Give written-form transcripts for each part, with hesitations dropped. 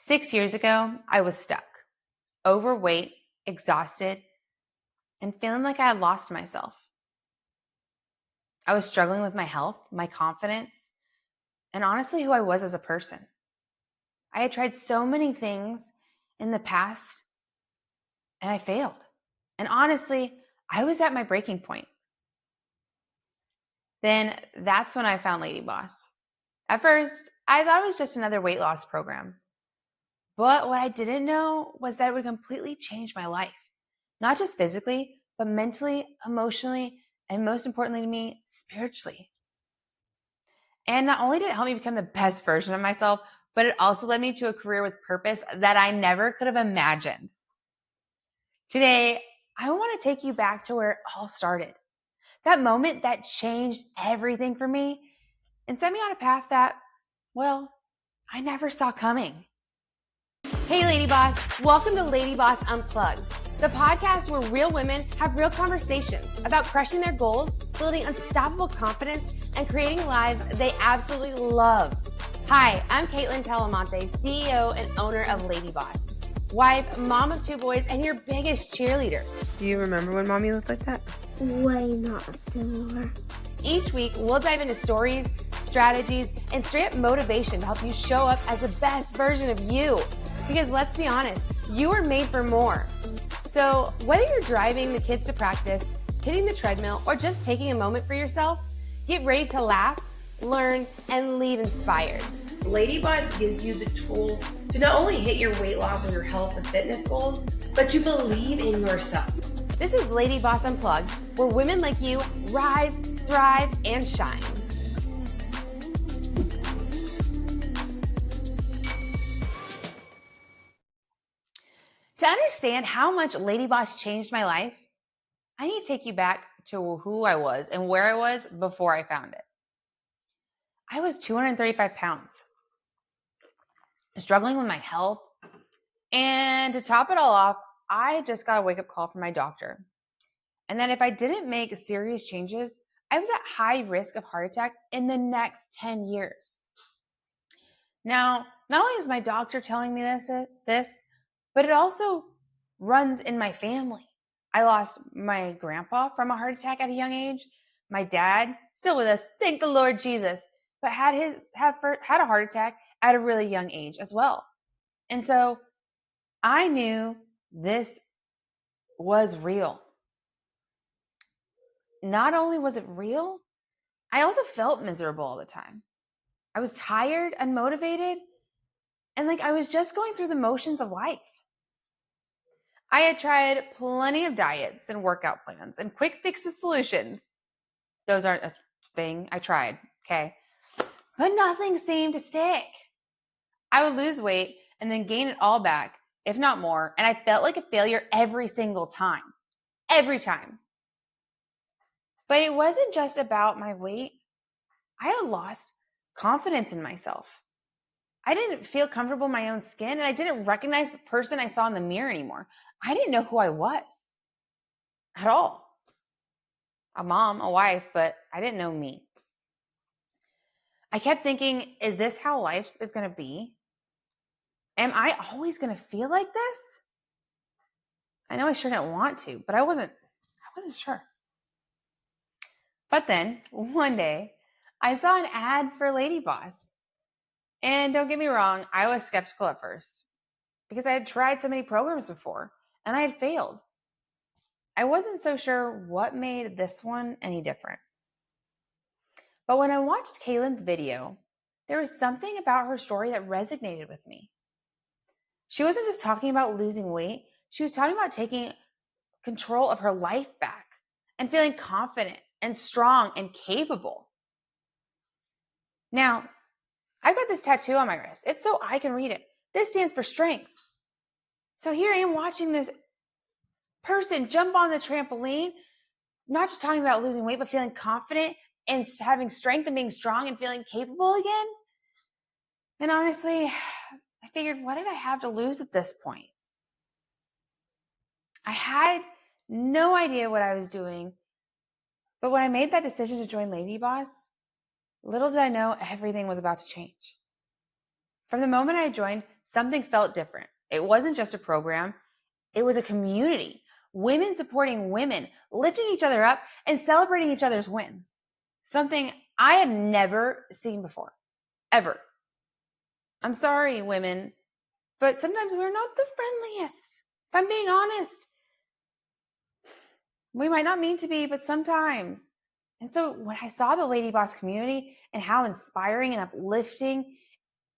6 years ago, I was stuck, overweight, exhausted, and feeling like I had lost myself. I was struggling with my health, my confidence, and honestly, who I was as a person. I had tried so many things in the past and I failed. And honestly, I was at my breaking point. Then that's when I found LadyBoss. At first, I thought it was just another weight loss program. But what I didn't know was that it would completely change my life. Not just physically, but mentally, emotionally, and most importantly to me, spiritually. And not only did it help me become the best version of myself, but it also led me to a career with purpose that I never could have imagined. Today, I want to take you back to where it all started. That moment that changed everything for me and set me on a path that, well, I never saw coming. Hey, Lady Boss, welcome to Lady Boss Unplugged, the podcast where real women have real conversations about crushing their goals, building unstoppable confidence, and creating lives they absolutely love. Hi, I'm Kaitlyn CEO and owner of LadyBoss, wife, mom of 2 boys, and your biggest cheerleader. Do you remember when mommy looked like that? Way not similar. Each week, we'll dive into stories, strategies, and straight up motivation to help you show up as the best version of you. Because let's be honest, you are made for more. So whether you're driving the kids to practice, hitting the treadmill, or just taking a moment for yourself, get ready to laugh, learn, and leave inspired. LadyBoss gives you the tools to not only hit your weight loss or your health and fitness goals, but to believe in yourself. This is Lady Boss Unplugged, where women like you rise, thrive, and shine. To understand how much LadyBoss changed my life, I need to take you back to who I was and where I was before I found it. I was 235 pounds, struggling with my health, and to top it all off, I just got a wake-up call from my doctor. And that if I didn't make serious changes, I was at high risk of heart attack in the next 10 years. Now, not only is my doctor telling me this, but it also runs in my family. I lost my grandpa from a heart attack at a young age. My dad, still with us, thank the Lord Jesus, but had a heart attack at a really young age as well. And so I knew this was real. Not only was it real, I also felt miserable all the time. I was tired, unmotivated, and like I was just going through the motions of life. I had tried plenty of diets and workout plans and quick fixes solutions. Those aren't a thing. I tried, okay? But nothing seemed to stick. I would lose weight and then gain it all back, if not more, and I felt like a failure every single time. Every time. But it wasn't just about my weight. I had lost confidence in myself. I didn't feel comfortable in my own skin, and I didn't recognize the person I saw in the mirror anymore. I didn't know who I was at all. A mom, a wife, but I didn't know me. I kept thinking, is this how life is going to be? Am I always going to feel like this? I know I sure didn't want to, but I wasn't sure. But then one day I saw an ad for LadyBoss. And don't get me wrong, I was skeptical at first because I had tried so many programs before and I had failed. I wasn't so sure what made this one any different. But when I watched Kaitlyn's video, there was something about her story that resonated with me. She wasn't just talking about losing weight, she was talking about taking control of her life back and feeling confident and strong and capable. Now, I've got this tattoo on my wrist. It's so I can read it. This stands for strength. So here I am watching this person jump on the trampoline, not just talking about losing weight, but feeling confident and having strength and being strong and feeling capable again. And honestly, I figured, what did I have to lose at this point? I had no idea what I was doing. But when I made that decision to join LadyBoss, little did I know everything was about to change. From the moment I joined, something felt different. It wasn't just a program, it was a community. Women supporting women, lifting each other up, and celebrating each other's wins. Something I had never seen before, ever. I'm sorry, women, but sometimes we're not the friendliest. If I'm being honest, we might not mean to be, but sometimes. And so when I saw the Lady Boss community and how inspiring and uplifting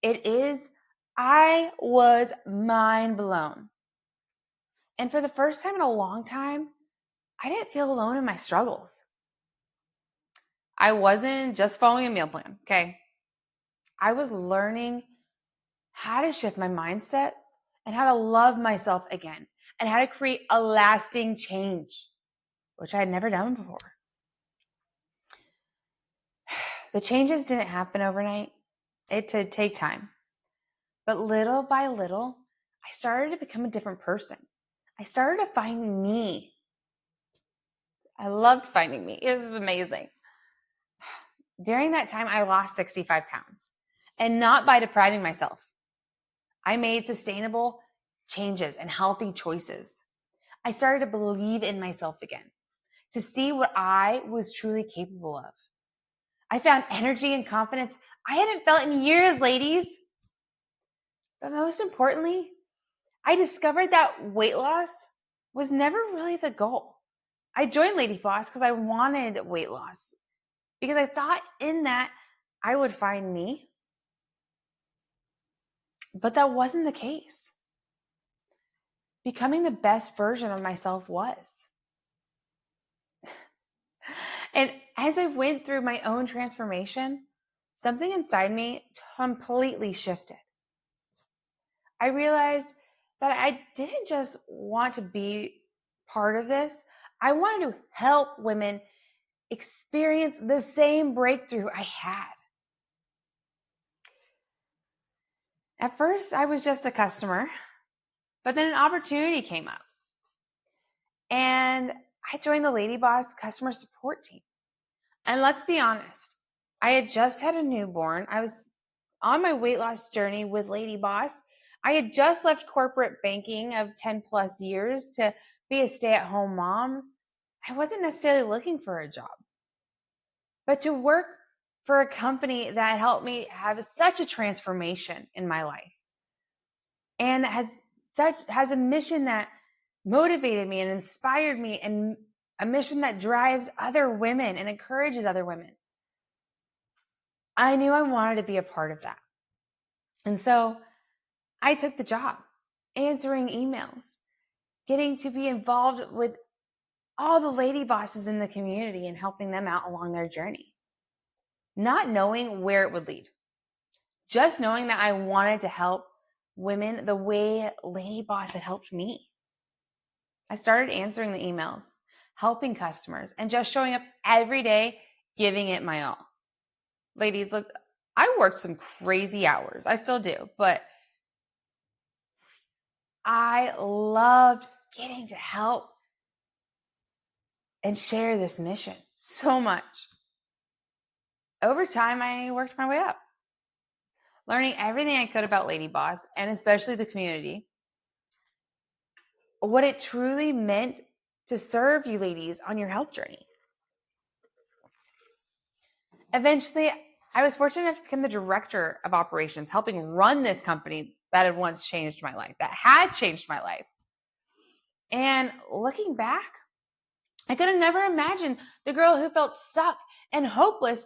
it is, I was mind blown. And for the first time in a long time, I didn't feel alone in my struggles. I wasn't just following a meal plan, okay? I was learning how to shift my mindset and how to love myself again and how to create a lasting change, which I had never done before. The changes didn't happen overnight. It did take time. But little by little, I started to become a different person. I started to find me. I loved finding me. It was amazing. During that time, I lost 65 pounds, and not by depriving myself. I made sustainable changes and healthy choices. I started to believe in myself again, to see what I was truly capable of. I found energy and confidence I hadn't felt in years, ladies. But most importantly, I discovered that weight loss was never really the goal. I joined LadyBoss because I wanted weight loss, because I thought in that I would find me. But that wasn't the case. Becoming the best version of myself was. And as I went through my own transformation, something inside me completely shifted. I realized that I didn't just want to be part of this. I wanted to help women experience the same breakthrough I had. At first, I was just a customer, but then an opportunity came up. And I joined the LadyBoss customer support team. And let's be honest, I had just had a newborn. I was on my weight loss journey with LadyBoss. I had just left corporate banking of 10 plus years to be a stay-at-home mom. I wasn't necessarily looking for a job, but to work for a company that helped me have such a transformation in my life and that has a mission that motivated me and inspired me, and a mission that drives other women and encourages other women. I knew I wanted to be a part of that. And so I took the job, answering emails, getting to be involved with all the lady bosses in the community and helping them out along their journey. Not knowing where it would lead, just knowing that I wanted to help women the way LadyBoss had helped me. I started answering the emails, helping customers, and just showing up every day, giving it my all. Ladies, look, I worked some crazy hours. I still do, but I loved getting to help and share this mission so much. Over time, I worked my way up, learning everything I could about LadyBoss and especially the community, what it truly meant to serve you ladies on your health journey. Eventually, I was fortunate enough to become the director of operations, helping run this company that had once changed my life, that had changed my life. And looking back, I could have never imagined the girl who felt stuck and hopeless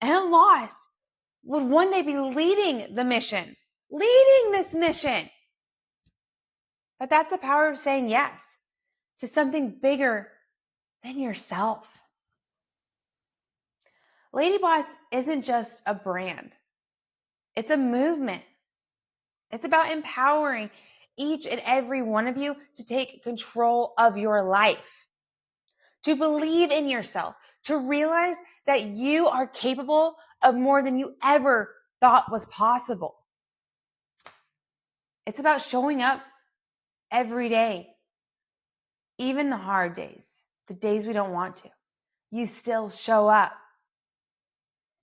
and lost would one day be leading this mission. But that's the power of saying yes to something bigger than yourself. LadyBoss isn't just a brand. It's a movement. It's about empowering each and every one of you to take control of your life, to believe in yourself, to realize that you are capable of more than you ever thought was possible. It's about showing up every day, even the hard days, the days we don't want to. You still show up.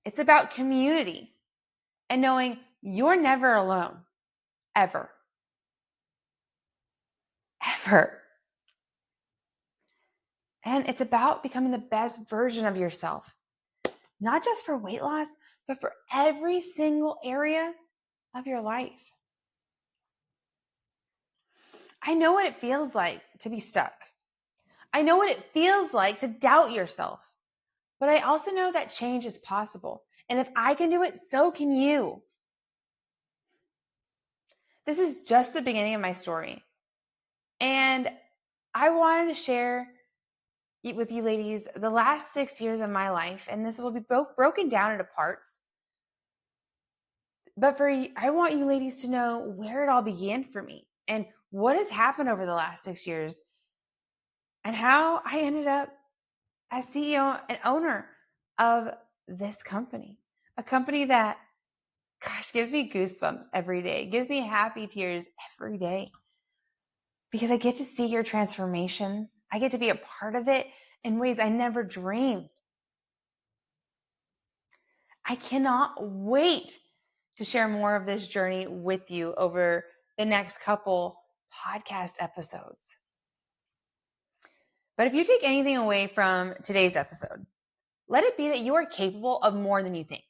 It's about community and knowing you're never alone, ever, ever. And it's about becoming the best version of yourself, not just for weight loss, but for every single area of your life. I know what it feels like to be stuck. I know what it feels like to doubt yourself. But I also know that change is possible. And if I can do it, so can you. This is just the beginning of my story. And I wanted to share with you ladies the last 6 years of my life. And this will be broken down into parts. But I want you ladies to know where it all began for me and what has happened over the last 6 years and how I ended up as CEO and owner of this company, a company that, gosh, gives me goosebumps every day, gives me happy tears every day because I get to see your transformations. I get to be a part of it in ways I never dreamed. I cannot wait to share more of this journey with you over the next couple podcast episodes. But if you take anything away from today's episode, let it be that you are capable of more than you think.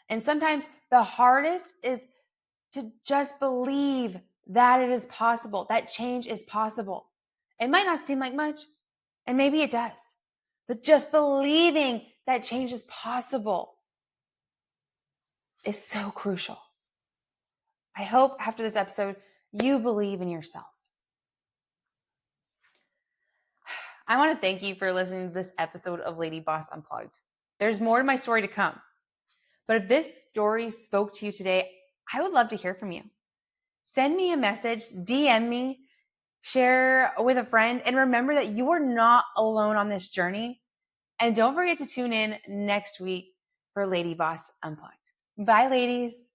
And sometimes the hardest is to just believe that it is possible, that change is possible. It might not seem like much, and maybe it does, but just believing that change is possible is so crucial. I hope after this episode, you believe in yourself. I want to thank you for listening to this episode of LadyBoss Unplugged. There's more to my story to come. But if this story spoke to you today, I would love to hear from you. Send me a message, DM me, share with a friend, and remember that you are not alone on this journey. And don't forget to tune in next week for LadyBoss Unplugged. Bye, ladies.